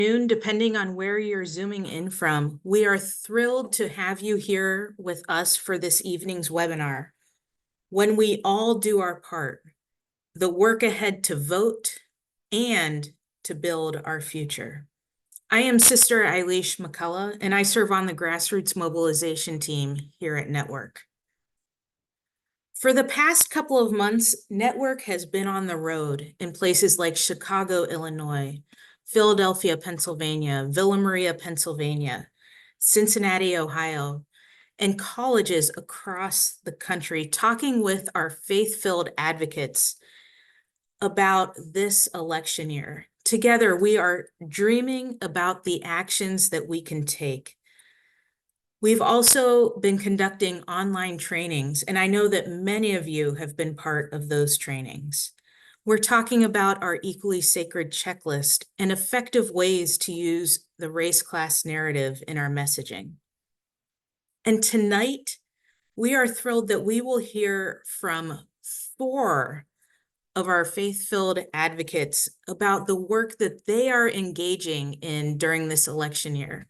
Depending on where you're zooming in from. We are thrilled to have you here with us for this evening's webinar. When we all do our part, the work ahead to vote and to build our future. I am Sister Eilis McCulloh, and I serve on the Grassroots mobilization team here at Network. For the past couple of months, Network has been on the road in places like Chicago, Illinois, Philadelphia, Pennsylvania, Villa Maria, Pennsylvania, Cincinnati, Ohio, and colleges across the country, talking with our faith-filled advocates about this election year. Together, we are dreaming about the actions that we can take. We've also been conducting online trainings, and I know that many of you have been part of those trainings. We're talking about our equally sacred checklist and effective ways to use the race-class narrative in our messaging. And tonight, we are thrilled that we will hear from 4 of our faith-filled advocates about the work that they are engaging in during this election year.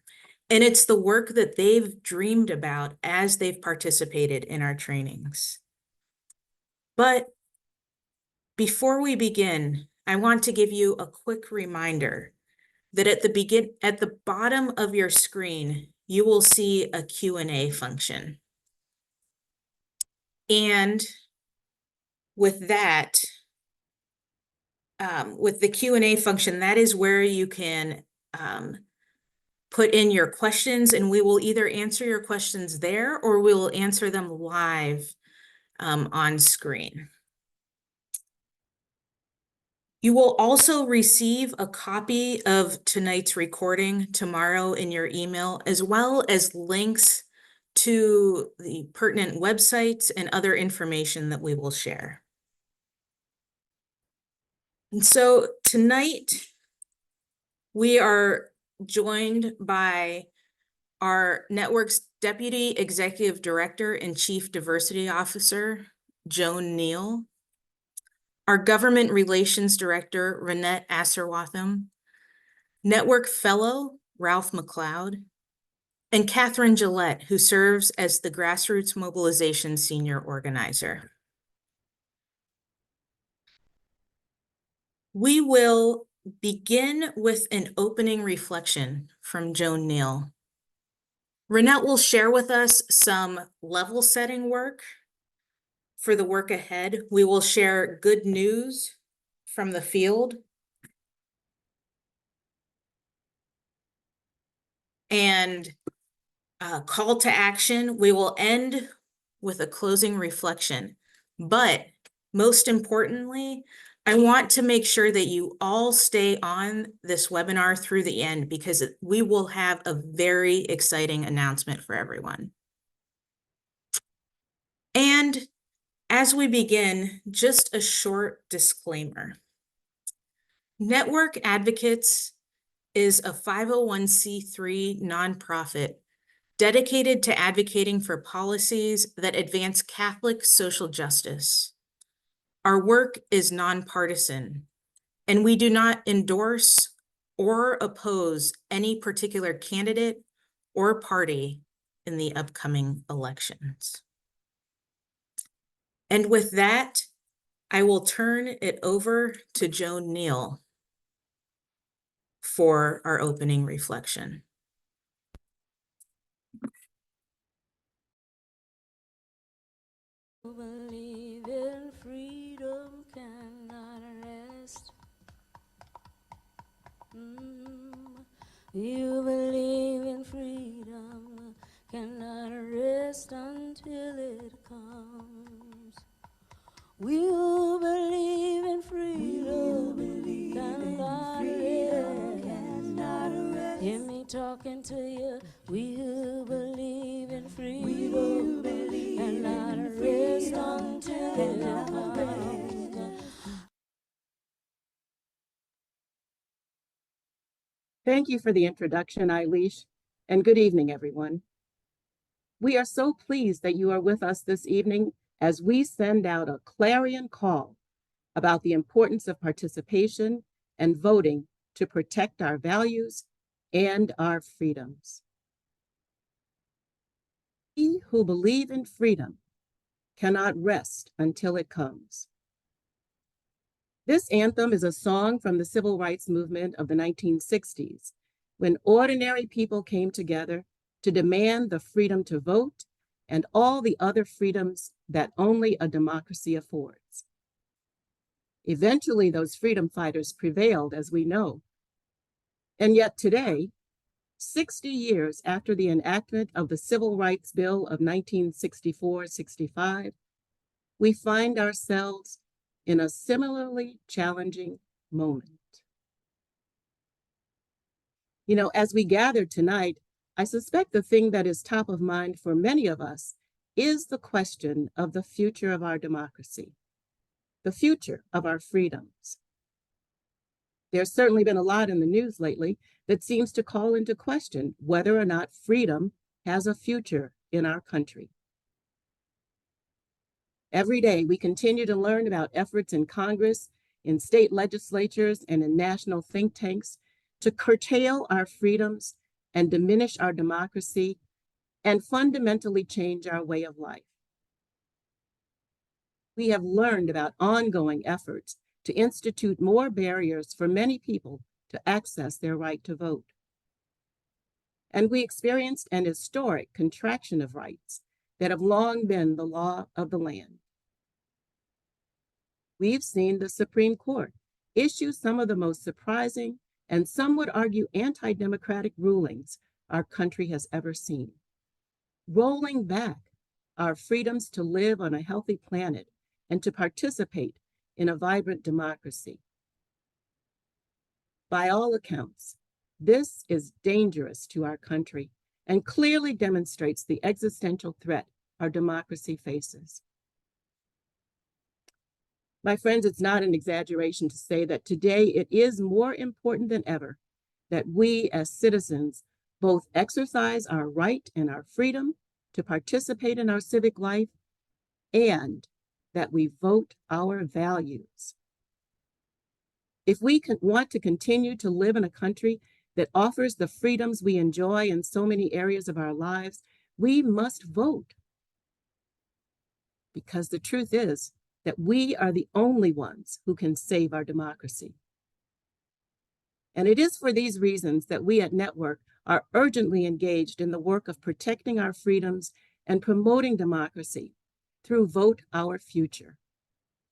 And it's the work that they've dreamed about as they've participated in our trainings. But before we begin, I want to give you a quick reminder that at the bottom of your screen, you will see a Q&A function. And with that, with the Q&A function, that is where you can put in your questions, and we will either answer your questions there or we will answer them live on screen. You will also receive a copy of tonight's recording tomorrow in your email, as well as links to the pertinent websites and other information that we will share. And so tonight, we are joined by our network's Deputy Executive Director and Chief Diversity Officer, Joan Neal, our Government Relations Director, Ronnate Asirwatham, Network Fellow, Ralph McCloud, and Catherine Gillette, who serves as the Grassroots Mobilization Senior Organizer. We will begin with an opening reflection from Joan Neal. Ronnate will share with us some level-setting work for the work ahead. We will share good news from the field and call to action. We will end with a closing reflection. But most importantly, I want to make sure that you all stay on this webinar through the end, because we will have a very exciting announcement for everyone. And as we begin, just a short disclaimer. Network Advocates is a 501c3 nonprofit dedicated to advocating for policies that advance Catholic social justice. Our work is nonpartisan, and we do not endorse or oppose any particular candidate or party in the upcoming elections. And with that, I will turn it over to Joan Neal for our opening reflection. Believe in freedom cannot rest. You believe in freedom cannot rest until it comes. We who believe in freedom cannot rest. Hear me talking to you. We who believe in freedom cannot rest until it comes. Thank you for the introduction, Eilis, and good evening, everyone. We are so pleased that you are with us this evening as we send out a clarion call about the importance of participation and voting to protect our values and our freedoms. We who believe in freedom cannot rest until it comes. This anthem is a song from the civil rights movement of the 1960s, when ordinary people came together to demand the freedom to vote and all the other freedoms that only a democracy affords. Eventually, those freedom fighters prevailed, as we know. And yet today, 60 years after the enactment of the Civil Rights Bill of 1964-65, we find ourselves in a similarly challenging moment. You know, as we gather tonight, I suspect the thing that is top of mind for many of us is the question of the future of our democracy, the future of our freedoms. There's certainly been a lot in the news lately that seems to call into question whether or not freedom has a future in our country. Every day, we continue to learn about efforts in Congress, in state legislatures, and in national think tanks to curtail our freedoms and diminish our democracy and fundamentally change our way of life. We have learned about ongoing efforts to institute more barriers for many people to access their right to vote. And we experienced an historic contraction of rights that have long been the law of the land. We've seen the Supreme Court issue some of the most surprising and some would argue anti-democratic rulings our country has ever seen, rolling back our freedoms to live on a healthy planet and to participate in a vibrant democracy. By all accounts, this is dangerous to our country and clearly demonstrates the existential threat our democracy faces. My friends, it's not an exaggeration to say that today it is more important than ever that we as citizens both exercise our right and our freedom to participate in our civic life and that we vote our values. If we want to continue to live in a country that offers the freedoms we enjoy in so many areas of our lives, we must vote. Because the truth is that we are the only ones who can save our democracy. And it is for these reasons that we at Network are urgently engaged in the work of protecting our freedoms and promoting democracy through Vote Our Future,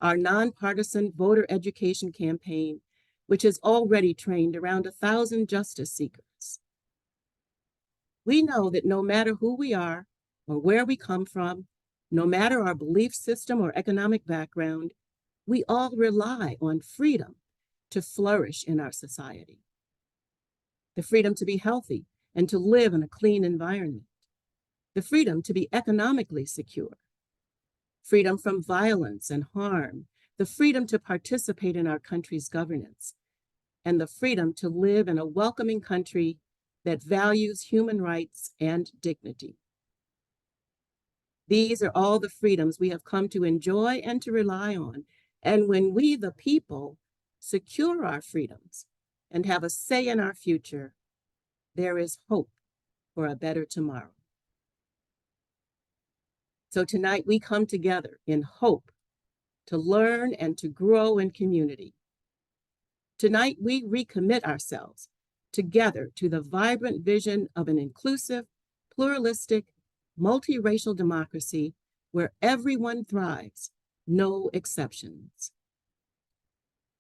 our nonpartisan voter education campaign, which has already trained around 1,000 justice seekers. We know that no matter who we are or where we come from, no matter our belief system or economic background, we all rely on freedom to flourish in our society. The freedom to be healthy and to live in a clean environment. The freedom to be economically secure. Freedom from violence and harm. The freedom to participate in our country's governance. And the freedom to live in a welcoming country that values human rights and dignity. These are all the freedoms we have come to enjoy and to rely on. And when we, the people, secure our freedoms and have a say in our future, there is hope for a better tomorrow. So tonight we come together in hope to learn and to grow in community. Tonight we recommit ourselves together to the vibrant vision of an inclusive, pluralistic, multiracial democracy where everyone thrives, no exceptions.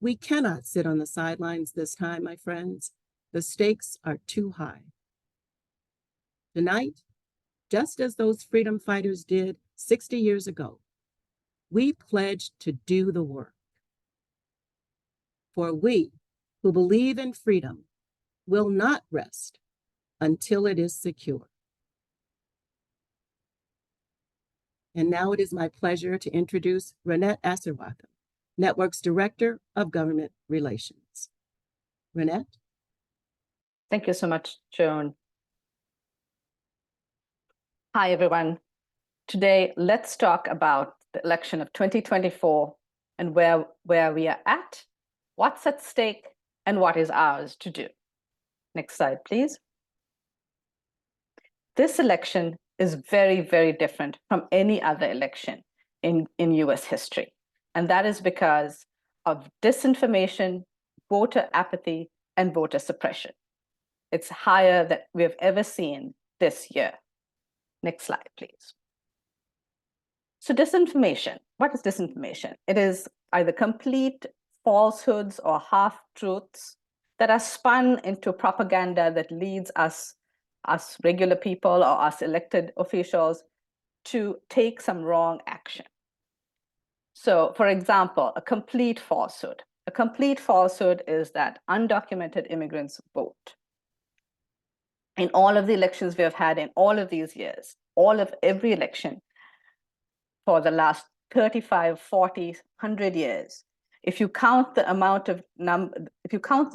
We cannot sit on the sidelines this time, my friends. The stakes are too high. Tonight, just as those freedom fighters did 60 years ago, we pledge to do the work. For we who believe in freedom will not rest until it is secure. And now it is my pleasure to introduce Ronnate Asirwatham, Network's Director of Government Relations. Ronnate? Thank you so much, Joan. Hi, everyone. Today, let's talk about the election of 2024 and where we are at, what's at stake, and what is ours to do. Next slide, please. This election is very, very different from any other election in US history. And that is because of disinformation, voter apathy, and voter suppression. It's higher than we have ever seen this year. Next slide, please. So disinformation, what is disinformation? It is either complete falsehoods or half-truths that are spun into propaganda that leads us regular people or us elected officials to take some wrong action. So for example, a complete falsehood. A complete falsehood is that undocumented immigrants vote. In all of the elections we have had in all of these years, every election for the last 35, 40, 100 years, if you count the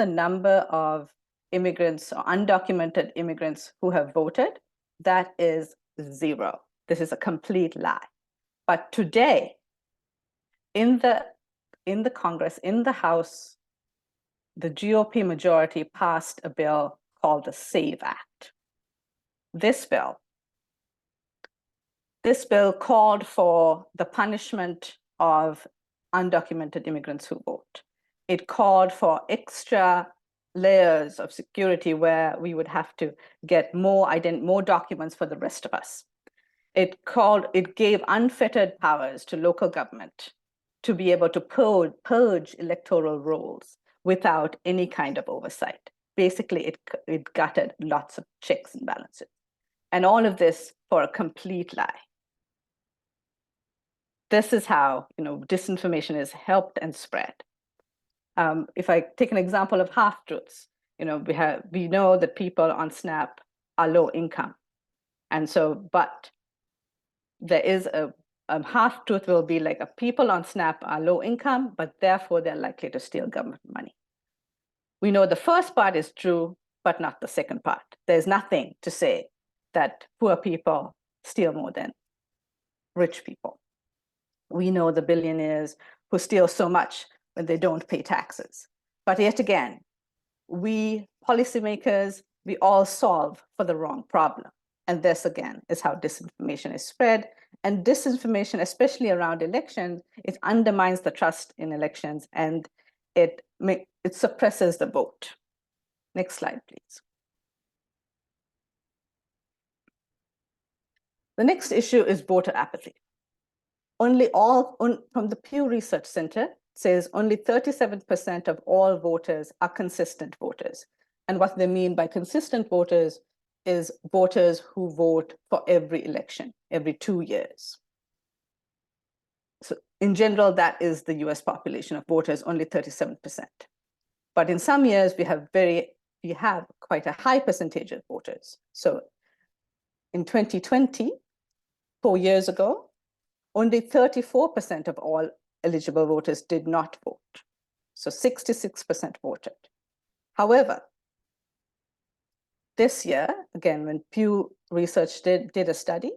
number of immigrants or undocumented immigrants who have voted, that is 0. This is a complete lie. But today, in the Congress, in the House, the GOP majority passed a bill called the SAVE Act. This bill called for the punishment of undocumented immigrants who vote. It called for extra layers of security where we would have to get more documents for the rest of us. It gave unfettered powers to local government to be able to purge electoral rolls without any kind of oversight. Basically, it gutted lots of checks and balances. And all of this for a complete lie. This is how disinformation is helped and spread. If I take an example of half-truths, we know that people on SNAP are low income. And so, but there is a half-truth will be like people on SNAP are low income, but therefore they're likely to steal government money. We know the first part is true, but not the second part. There's nothing to say that poor people steal more than rich people. We know the billionaires who steal so much when they don't pay taxes. But yet again, we policymakers, we all solve for the wrong problem. And this again is how disinformation is spread. And disinformation, especially around elections, it undermines the trust in elections and it suppresses the vote. Next slide, please. The next issue is voter apathy. From the Pew Research Center says only 37% of all voters are consistent voters. And what they mean by consistent voters is voters who vote for every election, every 2 years. So in general, that is the US population of voters, only 37%. But in some years, we have quite a high percentage of voters. So in 2020, 4 years ago, only 34% of all eligible voters did not vote. So 66% voted. However, this year, again, when Pew Research did a study,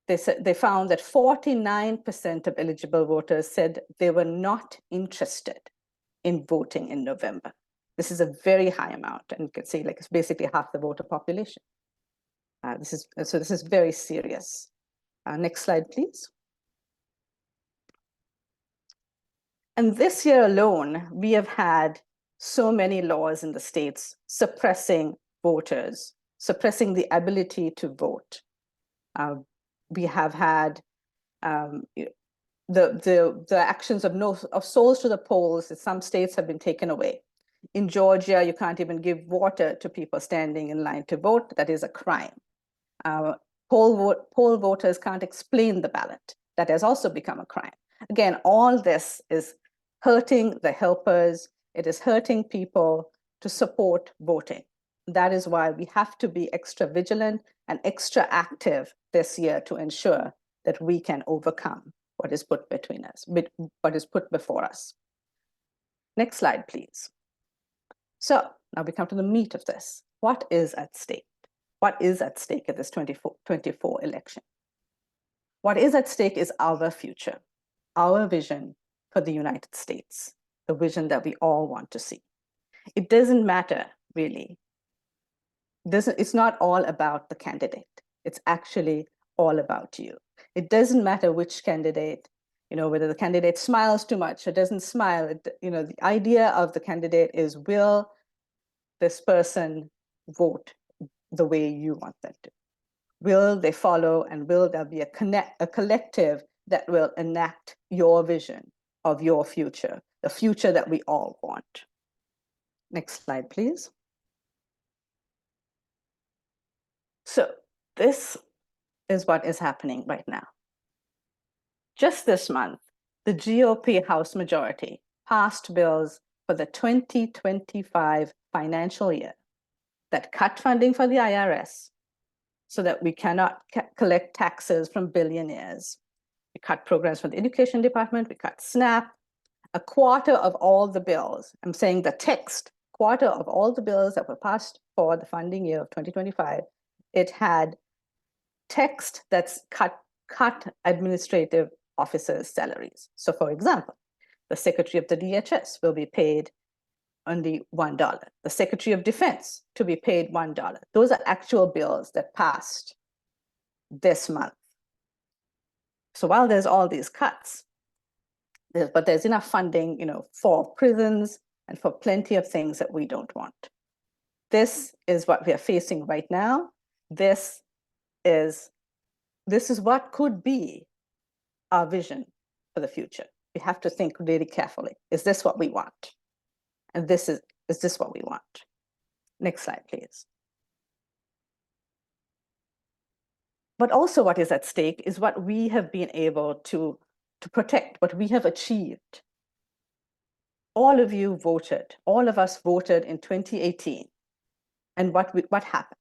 they found that 49% of eligible voters said they were not interested in voting in November. This is a very high amount, and you can see it's basically half the voter population. This is very serious. Next slide, please. And this year alone, we have had so many laws in the states suppressing voters, suppressing the ability to vote. We have had the actions of souls to the polls in some states have been taken away. In Georgia, you can't even give water to people standing in line to vote. That is a crime. Poll voters can't explain the ballot. That has also become a crime. Again, all this is hurting the helpers. It is hurting people to support voting. That is why we have to be extra vigilant and extra active this year to ensure that we can overcome what is put between us, what is put before us. Next slide, please. So now we come to the meat of this. What is at stake? What is at stake at this 2024 election? What is at stake is our future, our vision for the United States, the vision that we all want to see. It doesn't matter, really. It's not all about the candidate. It's actually all about you. It doesn't matter which candidate, whether the candidate smiles too much or doesn't smile. The idea of the candidate is, will this person vote the way you want them to? Will they follow, and will there be a collective that will enact your vision of your future, the future that we all want? Next slide, please. So this is what is happening right now. Just this month, the GOP House majority passed bills for the 2025 financial year that cut funding for the IRS so that we cannot collect taxes from billionaires. We cut programs for the education department, we cut SNAP. A quarter of all the bills, I'm saying the text, quarter of all the bills that were passed for the funding year of 2025, it had text that's cut administrative officers' salaries. So for example, the Secretary of the DHS will be paid only $1. The Secretary of Defense to be paid $1. Those are actual bills that passed this month. So while there's all these cuts, but there's enough funding, for prisons and for plenty of things that we don't want. This is what we are facing right now. This is what could be our vision for the future. We have to think really carefully. Is this what we want? And is this what we want? Next slide, please. But also what is at stake is what we have been able to protect, what we have achieved. All of you voted, all of us voted in 2018. And what happened?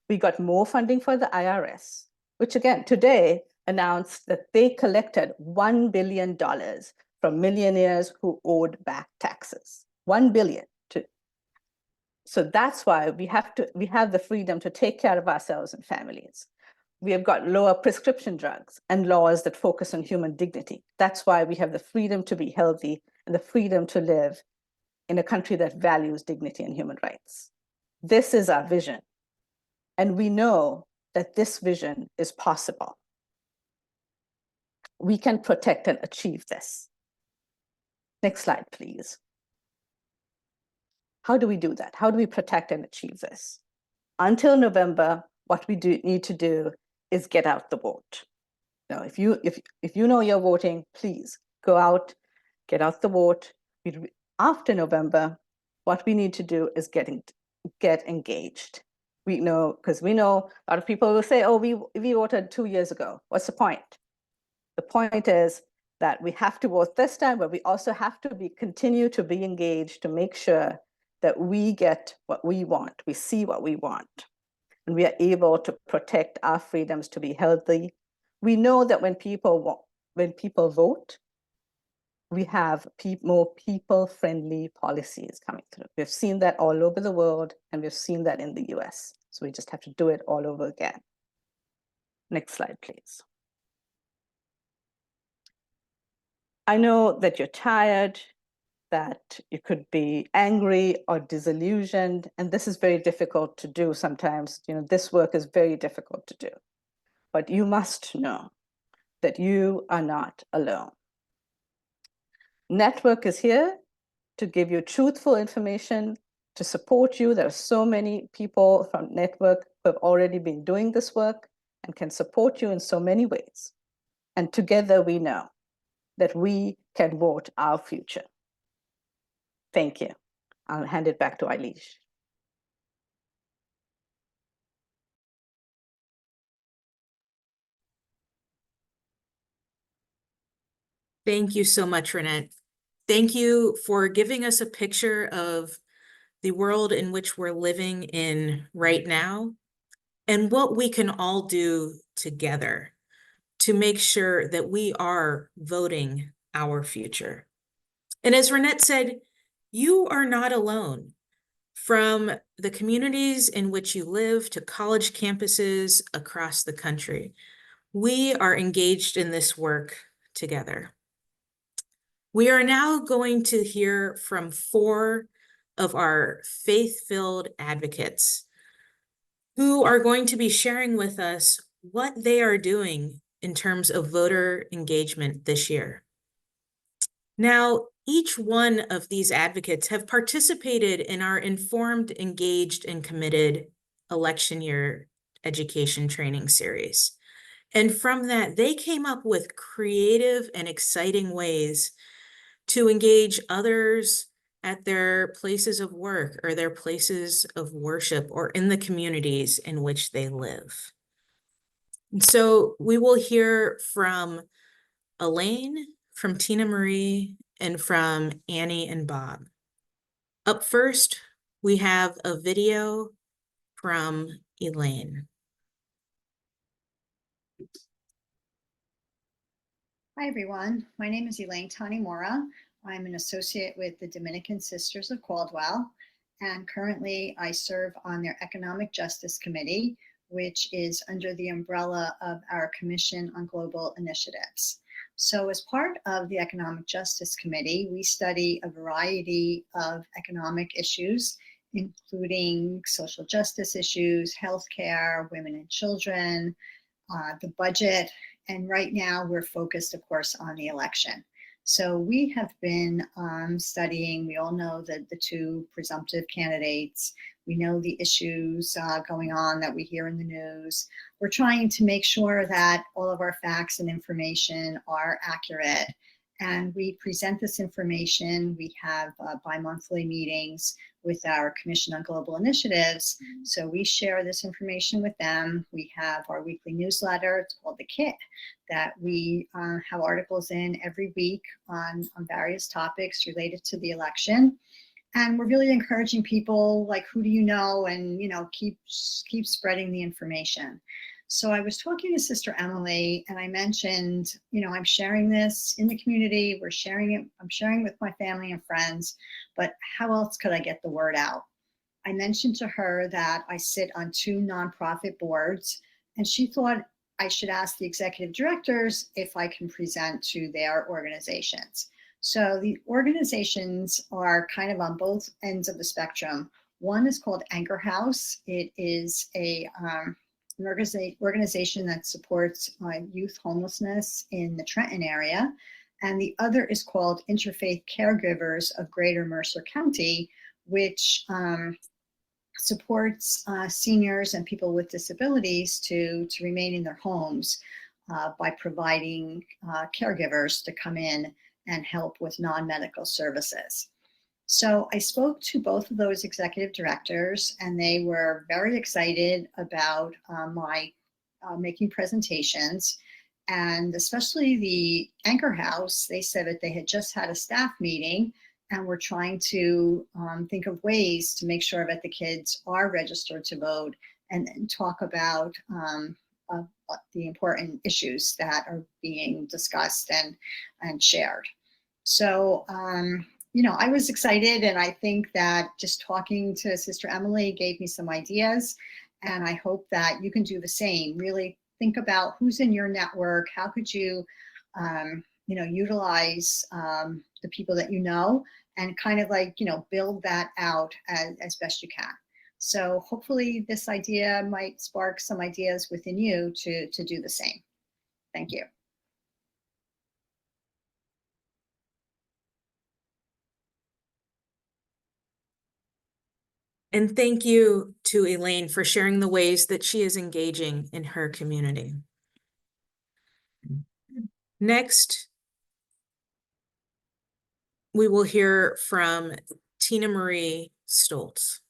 We got more funding for the IRS, which again, today announced that they collected $1 billion from millionaires who owed back taxes. 1 billion. So that's why we have the freedom to take care of ourselves and families. We have got lower prescription drugs and laws that focus on human dignity. That's why we have the freedom to be healthy and the freedom to live in a country that values dignity and human rights. This is our vision. And we know that this vision is possible. We can protect and achieve this. Next slide, please. How do we do that? How do we protect and achieve this? Until November, what we need to do is get out the vote. Now, if you know you're voting, please go out, get out the vote. After November, what we need to do is get engaged. We know, because we know a lot of people will say, oh, we voted 2 years ago. What's the point? The point is that we have to vote this time, but we also have to continue to be engaged to make sure that we get what we want, we see what we want, and we are able to protect our freedoms to be healthy. We know that when people vote, we have more people-friendly policies coming through. We've seen that all over the world, and we've seen that in the US. So we just have to do it all over again. Next slide, please. I know that you're tired, that you could be angry or disillusioned, and this is very difficult to do sometimes. This work is very difficult to do. But you must know that you are not alone. Network is here to give you truthful information, to support you. There are so many people from Network who have already been doing this work and can support you in so many ways. And together we know that we can vote our future. Thank you. I'll hand it back to Eilis. Thank you so much, Ronnate. Thank you for giving us a picture of the world in which we're living in right now and what we can all do together to make sure that we are voting our future. And as Ronnate said, you are not alone. From the communities in which you live to college campuses across the country, we are engaged in this work together. We are now going to hear from 4 of our faith-filled advocates who are going to be sharing with us what they are doing in terms of voter engagement this year. Now, each one of these advocates have participated in our informed, engaged, and committed election year education training series. And from that, they came up with creative and exciting ways to engage others at their places of work or their places of worship or in the communities in which they live. And so we will hear from Elaine, from Tina Marie, and from Annie and Bob. Up first, we have a video from Elaine. Hi, everyone. My name is Elaine Tanimura. I'm an associate with the Dominican Sisters of Caldwell, and currently I serve on their Economic Justice Committee, which is under the umbrella of our Commission on Global Initiatives. So as part of the Economic Justice Committee, we study a variety of economic issues, including social justice issues, healthcare, women and children, the budget, and right now we're focused, of course, on the election. So we have been studying, we all know that the two presumptive candidates, we know the issues going on that we hear in the news. We're trying to make sure that all of our facts and information are accurate. And we present this information. We have bi-monthly meetings with our Commission on Global Initiatives. So we share this information with them. We have our weekly newsletter, it's called The Kit, that we have articles in every week on various topics related to the election. And we're really encouraging people like, who do you know? And, you know, keep spreading the information. So I was talking to Sister Emily and I mentioned, you know, I'm sharing this in the community, we're sharing it, I'm sharing with my family and friends, but how else could I get the word out? I mentioned to her that I sit on 2 nonprofit boards, and she thought I should ask the executive directors if I can present to their organizations. So the organizations are kind of on both ends of the spectrum. One is called Anchor House. It is an organization that supports youth homelessness in the Trenton area. And the other is called Interfaith Caregivers of Greater Mercer County, which supports seniors and people with disabilities to remain in their homes by providing caregivers to come in and help with non-medical services. So I spoke to both of those executive directors, and they were very excited about my making presentations. And especially the Anchor House, they said that they had just had a staff meeting and were trying to think of ways to make sure that the kids are registered to vote and talk about the important issues that are being discussed and shared. So, you know, I was excited, and I think that just talking to Sister Emily gave me some ideas, and I hope that you can do the same. Really think about who's in your network, how could you, you know, utilize the people that you know, and kind of like, you know, build that out as best you can. So hopefully this idea might spark some ideas within you to do the same. Thank you. And thank you to Elaine for sharing the ways that she is engaging in her community. Next, we will hear from Tina Marie Stoltz.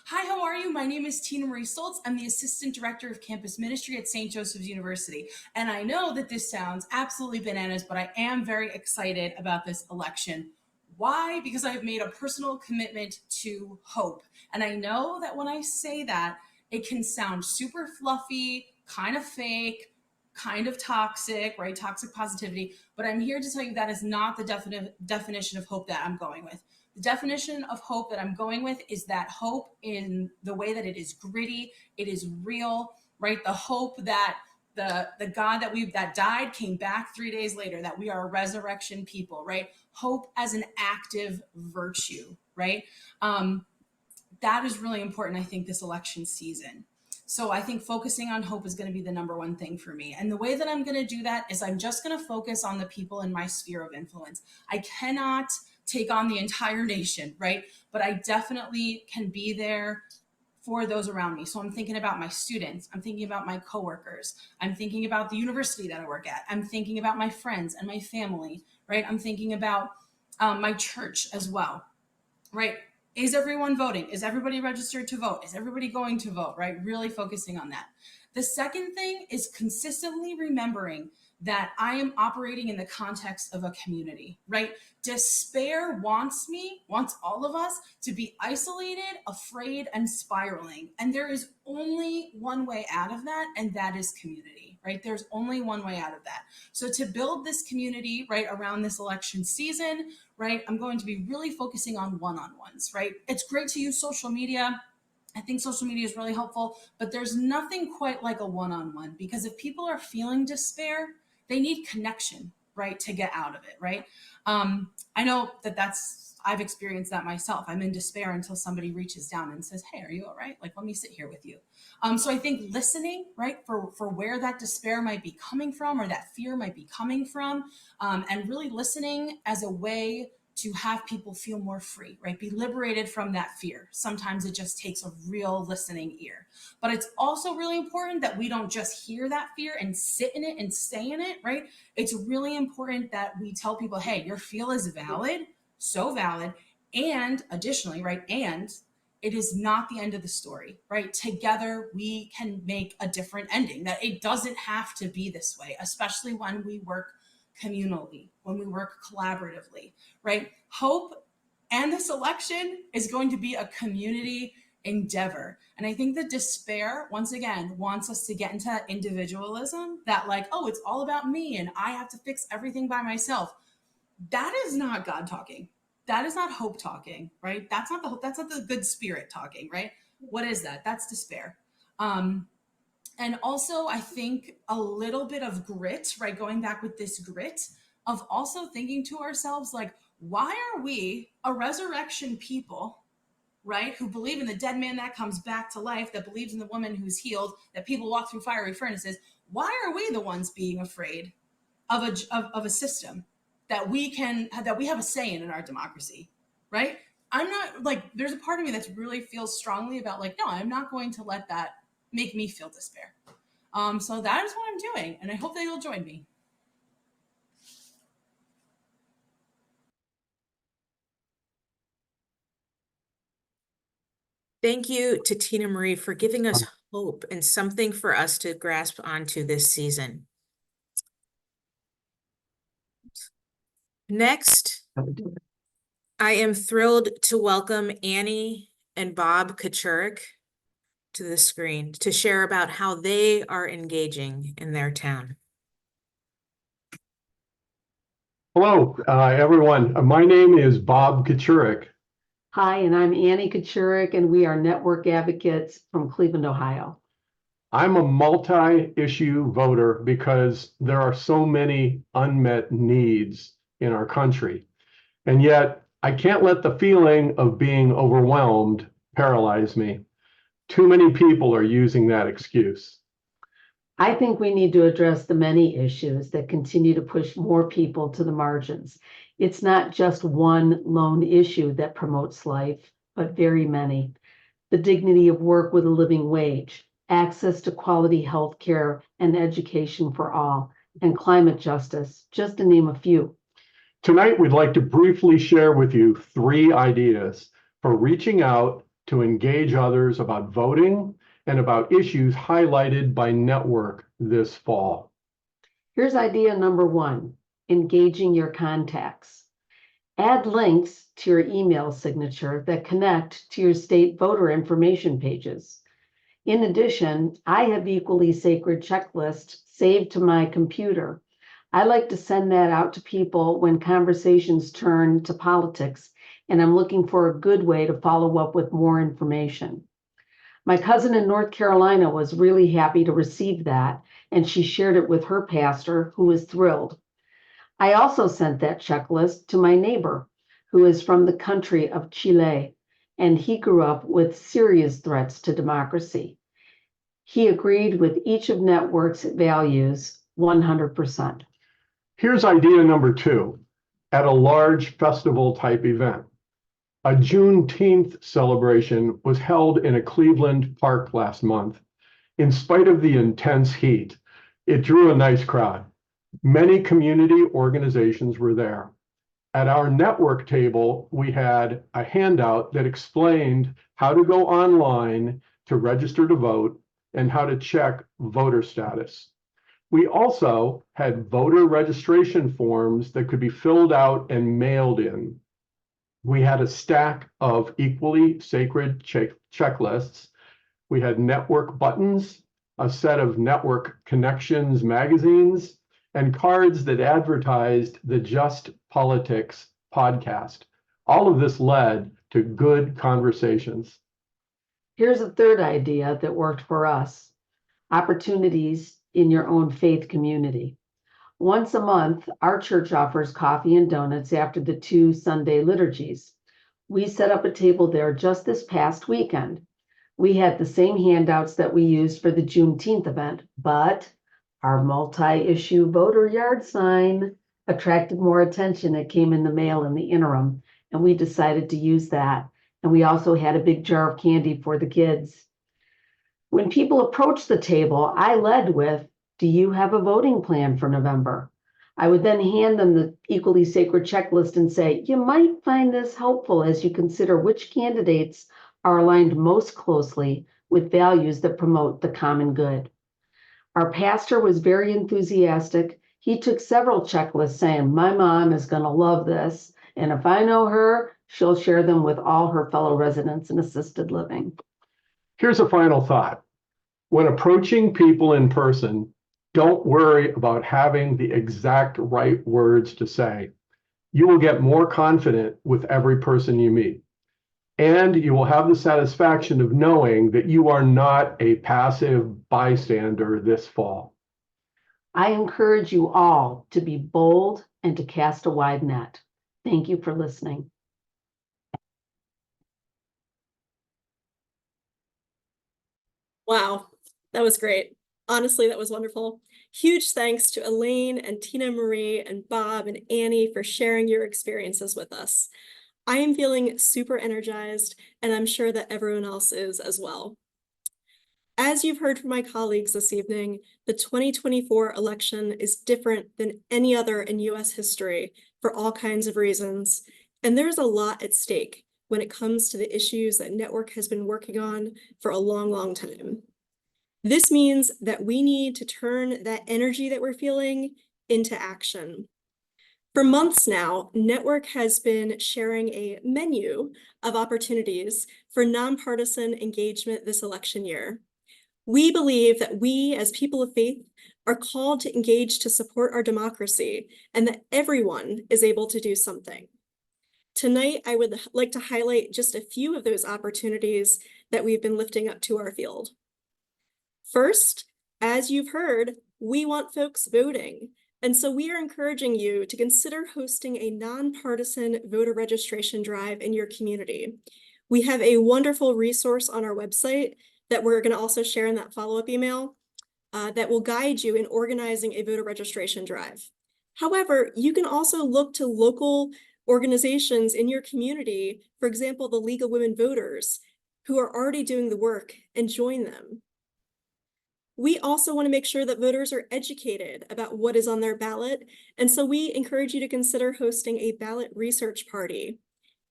Hi, how are you? My name is Tina Marie Stoltz. I'm the Assistant Director of Campus Ministry at St. Joseph's University. And I know that this sounds absolutely bananas, but I am very excited about this election. Why? Because I've made a personal commitment to hope. And I know that when I say that, it can sound super fluffy, kind of fake, kind of toxic, right? Toxic positivity. But I'm here to tell you that is not the definition of hope that I'm going with. The definition of hope that I'm going with is that hope in the way that it is gritty, it is real, right? The hope that the God that died came back 3 days later, that we are a resurrection people, right? Hope as an active virtue, right? That is really important, I think, this election season. So I think focusing on hope is going to be the number one thing for me. And the way that I'm going to do that is I'm just going to focus on the people in my sphere of influence. I cannot take on the entire nation, right? But I definitely can be there for those around me. So I'm thinking about my students. I'm thinking about my coworkers. I'm thinking about the university that I work at. I'm thinking about my friends and my family, right? I'm thinking about my church as well, right? Is everyone voting? Is everybody registered to vote? Is everybody going to vote, right? Really focusing on that. The second thing is consistently remembering that I am operating in the context of a community, right? Despair wants all of us to be isolated, afraid, and spiraling. And there is only one way out of that, and that is community, right? There's only one way out of that. So to build this community, right, around this election season, right, I'm going to be really focusing on one-on-ones, right? It's great to use social media. I think social media is really helpful, but there's nothing quite like a one-on-one, because if people are feeling despair, they need connection, right, to get out of it, right? I know I've experienced that myself. I'm in despair until somebody reaches down and says, hey, are you all right? Like, let me sit here with you. So I think listening, right, for where that despair might be coming from, or that fear might be coming from, and really listening as a way to have people feel more free, right? Be liberated from that fear. Sometimes it just takes a real listening ear. But it's also really important that we don't just hear that fear and sit in it and stay in it, right? It's really important that we tell people, hey, your feel is valid, so valid. And additionally, right, and it is not the end of the story, right? Together, we can make a different ending, that it doesn't have to be this way, especially when we work communally, when we work collaboratively, right? Hope and this election is going to be a community endeavor. And I think that despair, once again, wants us to get into that individualism, that like, oh, it's all about me and I have to fix everything by myself. That is not God talking. That is not hope talking, right? That's not the hope. That's not the good spirit talking, right? What is that? That's despair. And also, I think a little bit of grit, right? Going back with this grit of also thinking to ourselves, like, why are we a resurrection people, right? Who believe in the dead man that comes back to life, that believes in the woman who's healed, that people walk through fiery furnaces. Why are we the ones being afraid of a system that we have a say in our democracy, right? I'm not like, there's a part of me that really feels strongly about like, no, I'm not going to let that make me feel despair. So that is what I'm doing, and I hope that you'll join me. Thank you to Tina Marie for giving us hope and something for us to grasp onto this season. Next, I am thrilled to welcome Annie and Bob Kachurik to the screen to share about how they are engaging in their town. Hello, everyone. My name is Bob Kachurik. Hi, and I'm Annie Kachurik, and we are network advocates from Cleveland, Ohio. I'm a multi-issue voter because there are so many unmet needs in our country. And yet, I can't let the feeling of being overwhelmed paralyze me. Too many people are using that excuse. I think we need to address the many issues that continue to push more people to the margins. It's not just one lone issue that promotes life, but very many. The dignity of work with a living wage, access to quality health care and education for all, and climate justice, just to name a few. Tonight, we'd like to briefly share with you 3 ideas for reaching out to engage others about voting and about issues highlighted by Network this fall. Here's idea number 1, engaging your contacts. Add links to your email signature that connect to your state voter information pages. In addition, I have Equally Sacred checklist saved to my computer. I like to send that out to people when conversations turn to politics, and I'm looking for a good way to follow up with more information. My cousin in North Carolina was really happy to receive that, and she shared it with her pastor, who was thrilled. I also sent that checklist to my neighbor, who is from the country of Chile, and he grew up with serious threats to democracy. He agreed with each of Network's values 100%. Here's idea number 2, at a large festival type event. A Juneteenth celebration was held in a Cleveland park last month. In spite of the intense heat, it drew a nice crowd. Many community organizations were there. At our network table, we had a handout that explained how to go online to register to vote and how to check voter status. We also had voter registration forms that could be filled out and mailed in. We had a stack of equally sacred checklists. We had network buttons, a set of network connections magazines, and cards that advertised the Just Politics podcast. All of this led to good conversations. Here's a third idea that worked for us: opportunities in your own faith community. Once a month, our church offers coffee and donuts after the 2 Sunday liturgies. We set up a table there just this past weekend. We had the same handouts that we used for the Juneteenth event, but our multi-issue voter yard sign attracted more attention. It came in the mail in the interim, and we decided to use that. And we also had a big jar of candy for the kids. When people approached the table, I led with, "Do you have a voting plan for November?" I would then hand them the equally sacred checklist and say, "You might find this helpful as you consider which candidates are aligned most closely with values that promote the common good." Our pastor was very enthusiastic. He took several checklists saying, "My mom is going to love this, and if I know her, she'll share them with all her fellow residents in assisted living." Here's a final thought. When approaching people in person, don't worry about having the exact right words to say. You will get more confident with every person you meet. And you will have the satisfaction of knowing that you are not a passive bystander this fall. I encourage you all to be bold and to cast a wide net. Thank you for listening. Wow, that was great. Honestly, that was wonderful. Huge thanks to Elaine and Tina Marie and Bob and Annie for sharing your experiences with us. I am feeling super energized, and I'm sure that everyone else is as well. As you've heard from my colleagues this evening, the 2024 election is different than any other in US history for all kinds of reasons, and there's a lot at stake when it comes to the issues that Network has been working on for a long, long time. This means that we need to turn that energy that we're feeling into action. For months now, Network has been sharing a menu of opportunities for nonpartisan engagement this election year. We believe that we, as people of faith, are called to engage to support our democracy, and that everyone is able to do something. Tonight, I would like to highlight just a few of those opportunities that we've been lifting up to our field. First, as you've heard, we want folks voting. And so we are encouraging you to consider hosting a nonpartisan voter registration drive in your community. We have a wonderful resource on our website that we're going to also share in that follow-up email that will guide you in organizing a voter registration drive. However, you can also look to local organizations in your community, for example, the League of Women Voters, who are already doing the work, and join them. We also want to make sure that voters are educated about what is on their ballot, and so we encourage you to consider hosting a ballot research party.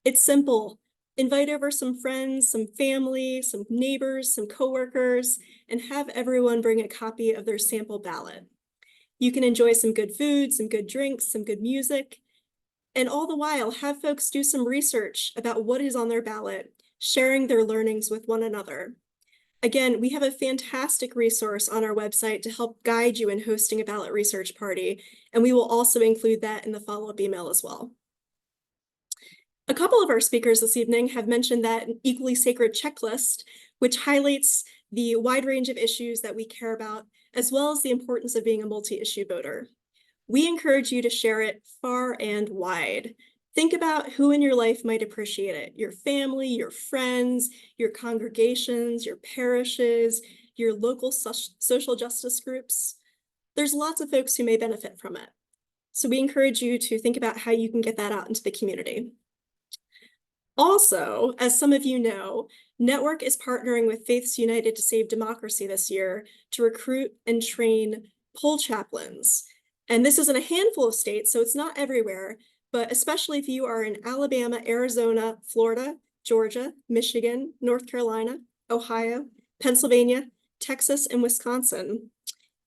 It's simple. Invite over some friends, some family, some neighbors, some coworkers, and have everyone bring a copy of their sample ballot. You can enjoy some good food, some good drinks, some good music, and all the while have folks do some research about what is on their ballot, sharing their learnings with one another. Again, we have a fantastic resource on our website to help guide you in hosting a ballot research party, and we will also include that in the follow-up email as well. A couple of our speakers this evening have mentioned that equally sacred checklist, which highlights the wide range of issues that we care about, as well as the importance of being a multi-issue voter. We encourage you to share it far and wide. Think about who in your life might appreciate it: your family, your friends, your congregations, your parishes, your local social justice groups. There's lots of folks who may benefit from it. So we encourage you to think about how you can get that out into the community. Also, as some of you know, Network is partnering with Faiths United to Save Democracy this year to recruit and train poll chaplains. And this is in a handful of states, so it's not everywhere, but especially if you are in Alabama, Arizona, Florida, Georgia, Michigan, North Carolina, Ohio, Pennsylvania, Texas, and Wisconsin.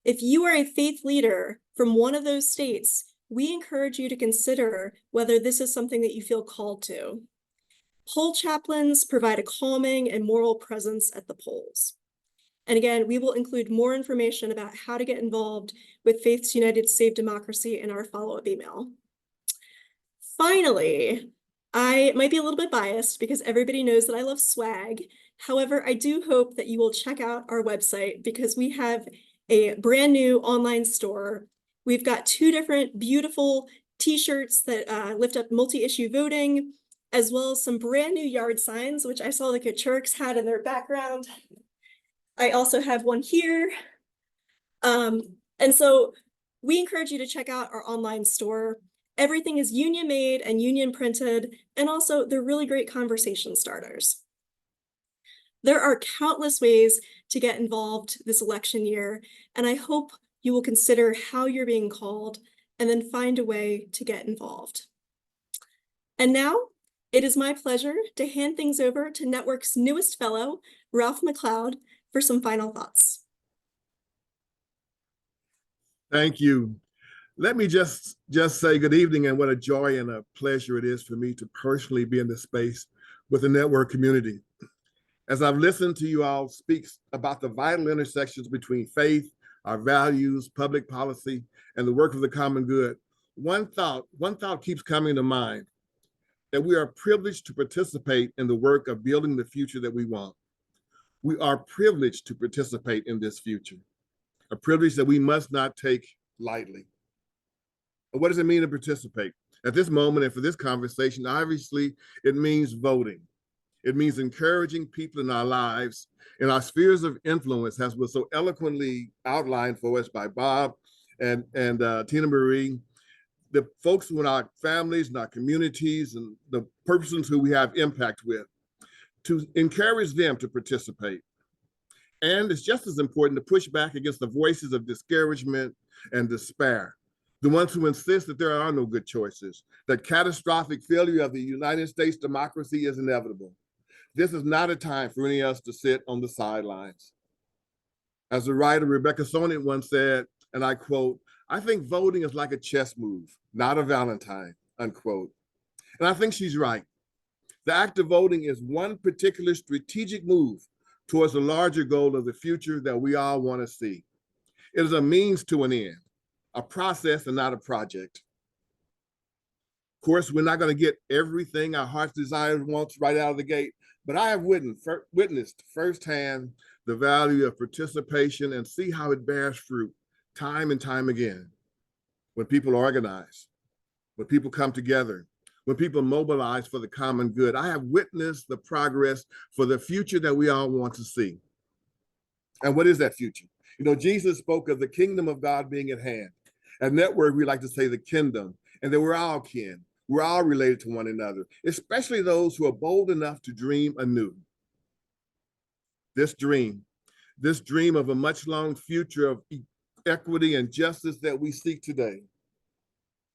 If you are a faith leader from one of those states, we encourage you to consider whether this is something that you feel called to. Poll chaplains provide a calming and moral presence at the polls. And again, we will include more information about how to get involved with Faiths United to Save Democracy in our follow-up email. Finally, I might be a little bit biased because everybody knows that I love swag. However, I do hope that you will check out our website because we have a brand new online store. We've got 2 different beautiful t-shirts that lift up multi-issue voting, as well as some brand new yard signs, which I saw the Kachurks had in their background. I also have one here. And so we encourage you to check out our online store. Everything is union made and union printed, and also they're really great conversation starters. There are countless ways to get involved this election year, and I hope you will consider how you're being called and then find a way to get involved. And now, it is my pleasure to hand things over to Network's newest fellow, Ralph McCloud, for some final thoughts. Thank you. Let me just say good evening, and what a joy and a pleasure it is for me to personally be in this space with the Network community. As I've listened to you all speak about the vital intersections between faith, our values, public policy, and the work of the common good, one thought keeps coming to mind: that we are privileged to participate in the work of building the future that we want. We are privileged to participate in this future, a privilege that we must not take lightly. But what does it mean to participate? At this moment and for this conversation, obviously, it means voting. It means encouraging people in our lives, in our spheres of influence, as was so eloquently outlined for us by Bob and Tina Marie, the folks in our families and our communities and the persons who we have impact with, to encourage them to participate. And it's just as important to push back against the voices of discouragement and despair, the ones who insist that there are no good choices, that catastrophic failure of the United States democracy is inevitable. This is not a time for any of us to sit on the sidelines. As the writer Rebecca Sonnet once said, and I quote, "I think voting is like a chess move, not a Valentine," unquote. And I think she's right. The act of voting is one particular strategic move towards the larger goal of the future that we all want to see. It is a means to an end, a process and not a project. Of course, we're not going to get everything our heart's desires wants right out of the gate, but I have witnessed firsthand the value of participation and see how it bears fruit time and time again. When people organize, when people come together, when people mobilize for the common good, I have witnessed the progress for the future that we all want to see. And what is that future? You know, Jesus spoke of the kingdom of God being at hand. At Network, we like to say the kingdom, and that we're all kin. We're all related to one another, especially those who are bold enough to dream anew. This dream of a much long future of equity and justice that we seek today,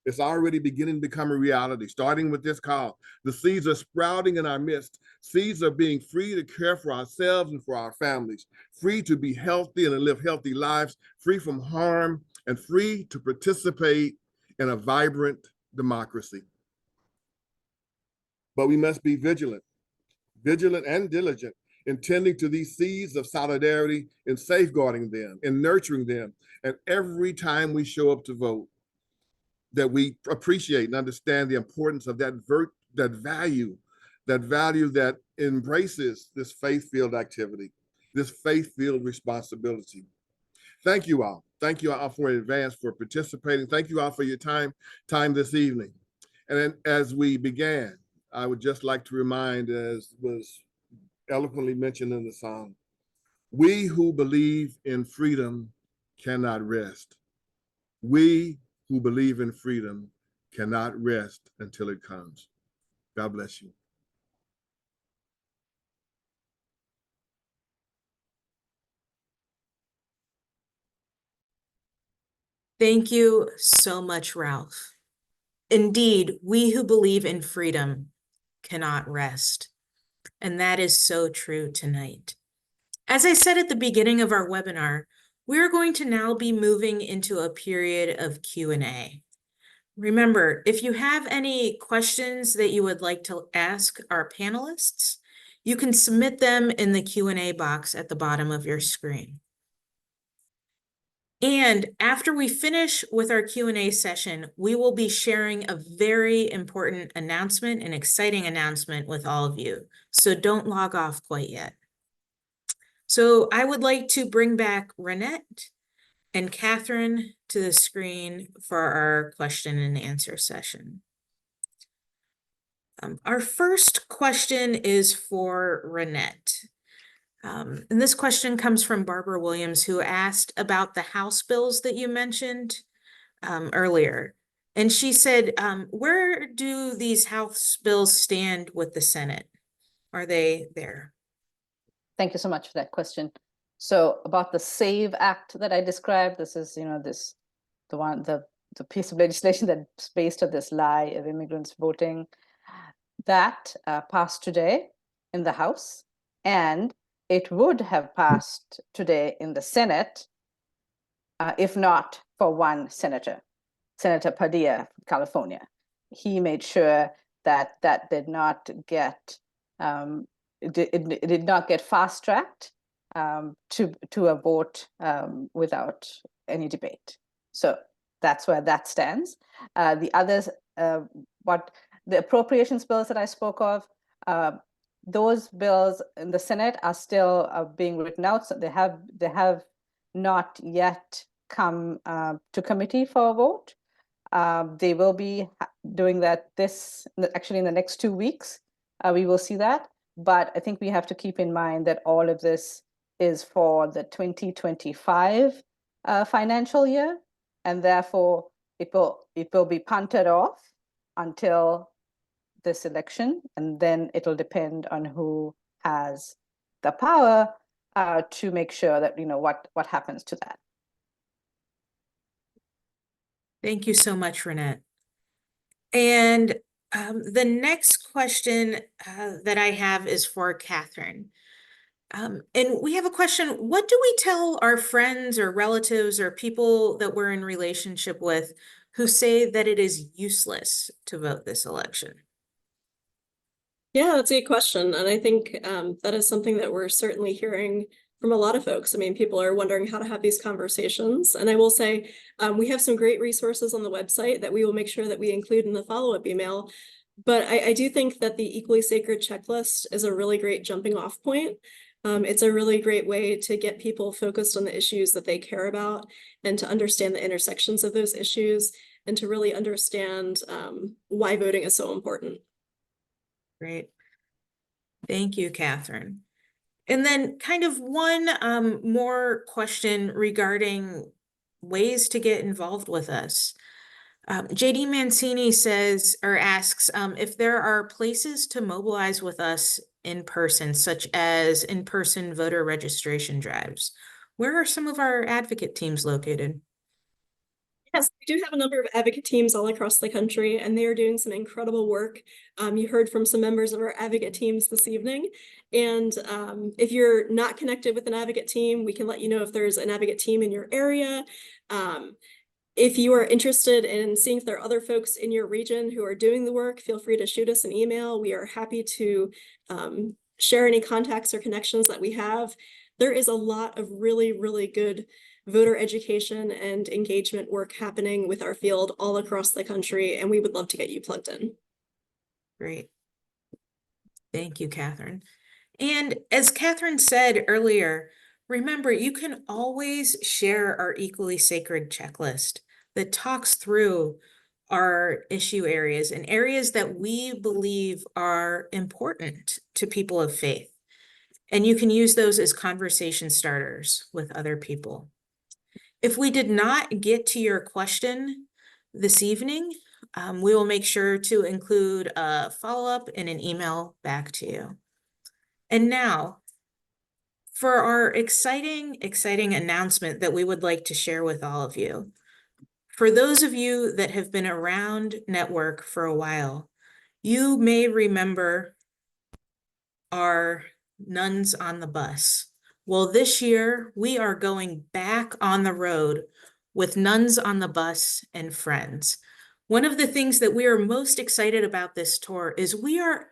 it's already beginning to become a reality, starting with this call. The seeds are sprouting in our midst. Seeds are being free to care for ourselves and for our families, free to be healthy and to live healthy lives, free from harm, and free to participate in a vibrant democracy. But we must be vigilant and diligent in tending to these seeds of solidarity, in safeguarding them, in nurturing them. And every time we show up to vote, that we appreciate and understand the importance of that that value that embraces this faith-filled activity, this faith-filled responsibility. Thank you all. Thank you all for in advance for participating. Thank you all for your time this evening. And then as we began, I would just like to remind, as was eloquently mentioned in the song, we who believe in freedom cannot rest. We who believe in freedom cannot rest until it comes. God bless you. Thank you so much, Ralph. Indeed, we who believe in freedom cannot rest. And that is so true tonight. As I said at the beginning of our webinar, we're going to now be moving into a period of Q&A. Remember, if you have any questions that you would like to ask our panelists, you can submit them in the Q&A box at the bottom of your screen. And after we finish with our Q&A session, we will be sharing a very important announcement, an exciting announcement with all of you. So don't log off quite yet. So I would like to bring back Ronnate and Catherine to the screen for our question and answer session. Our first question is for Ronnate. And this question comes from Barbara Williams, who asked about the House bills that you mentioned earlier. And she said, where do these House bills stand with the Senate? Are they there? Thank you so much for that question. So about the SAVE Act that I described, this is, the piece of legislation that's based on this lie of immigrants voting, that passed today in the House, and it would have passed today in the Senate, if not for one senator, Senator Padilla, California. He made sure that that did not get it did not get fast-tracked to a vote without any debate. So that's where that stands. The others, what the appropriations bills that I spoke of, those bills in the Senate are still being written out. So they have not yet come to committee for a vote. They will be doing that actually in the next 2 weeks. We will see that. But I think we have to keep in mind that all of this is for the 2025 financial year, and therefore it will be punted off until this election, and then it'll depend on who has the power to make sure that what happens to that. Thank you so much, Ronnate. And the next question that I have is for Catherine. And we have a question. What do we tell our friends or relatives or people that we're in relationship with who say that it is useless to vote this election? Yeah, that's a good question. And I think that is something that we're certainly hearing from a lot of folks. I mean, people are wondering how to have these conversations. And I will say, we have some great resources on the website that we will make sure that we include in the follow-up email. But I do think that the Equally Sacred checklist is a really great jumping off point. It's a really great way to get people focused on the issues that they care about and to understand the intersections of those issues and to really understand why voting is so important. Great. Thank you, Catherine. And then kind of one more question regarding ways to get involved with us. JD Mancini says or asks if there are places to mobilize with us in person, such as in-person voter registration drives. Where are some of our advocate teams located? Yes, we do have a number of advocate teams all across the country, and they are doing some incredible work. You heard from some members of our advocate teams this evening. And if you're not connected with an advocate team, we can let you know if there's an advocate team in your area. If you are interested in seeing if there are other folks in your region who are doing the work, feel free to shoot us an email. We are happy to share any contacts or connections that we have. There is a lot of really, really good voter education and engagement work happening with our field all across the country, and we would love to get you plugged in. Great. Thank you, Catherine. And as Catherine said earlier, remember, you can always share our Equally Sacred checklist that talks through our issue areas and areas that we believe are important to people of faith. And you can use those as conversation starters with other people. If we did not get to your question this evening, we will make sure to include a follow-up in an email back to you. And now, for our exciting announcement that we would like to share with all of you. For those of you that have been around Network for a while, you may remember our Nuns on the Bus. Well, this year we are going back on the road with Nuns on the Bus and Friends. One of the things that we are most excited about this tour is we are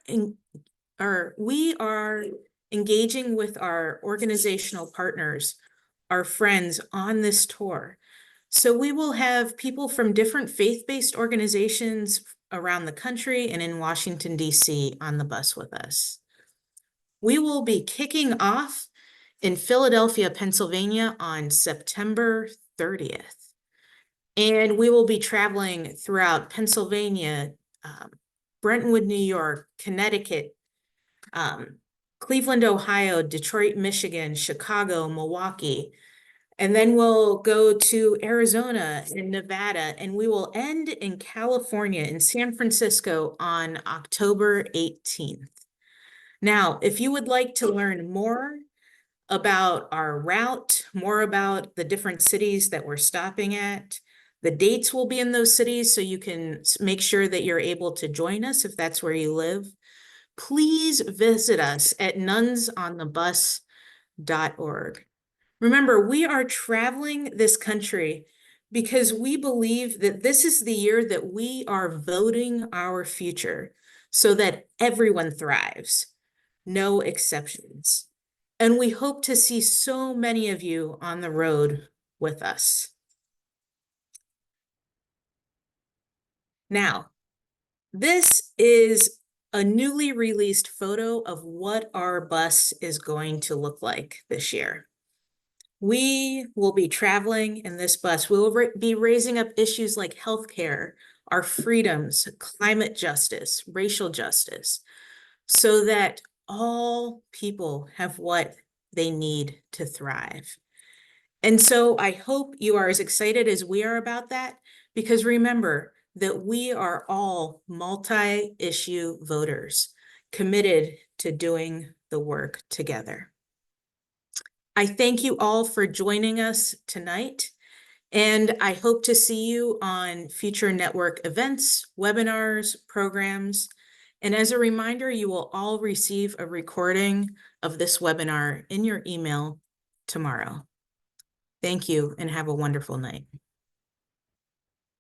engaging with our organizational partners, our friends on this tour. So we will have people from different faith-based organizations around the country and in Washington, D.C. on the bus with us. We will be kicking off in Philadelphia, Pennsylvania on September 30th. And we will be traveling throughout Pennsylvania, Brentwood, New York, Connecticut, Cleveland, Ohio, Detroit, Michigan, Chicago, Milwaukee. And then we'll go to Arizona and Nevada, and we will end in California, in San Francisco on October 18th. Now, if you would like to learn more about our route, more about the different cities that we're stopping at, the dates will be in those cities so you can make sure that you're able to join us if that's where you live. Please visit us at nunsonthebus.org. Remember, we are traveling this country because we believe that this is the year that we are voting our future so that everyone thrives, no exceptions. And we hope to see so many of you on the road with us. Now, this is a newly released photo of what our bus is going to look like this year. We will be traveling in this bus. We will be raising up issues like healthcare, our freedoms, climate justice, racial justice, so that all people have what they need to thrive. And so I hope you are as excited as we are about that, because remember that we are all multi-issue voters committed to doing the work together. I thank you all for joining us tonight, and I hope to see you on future network events, webinars, programs. And as a reminder, you will all receive a recording of this webinar in your email tomorrow. Thank you and have a wonderful night.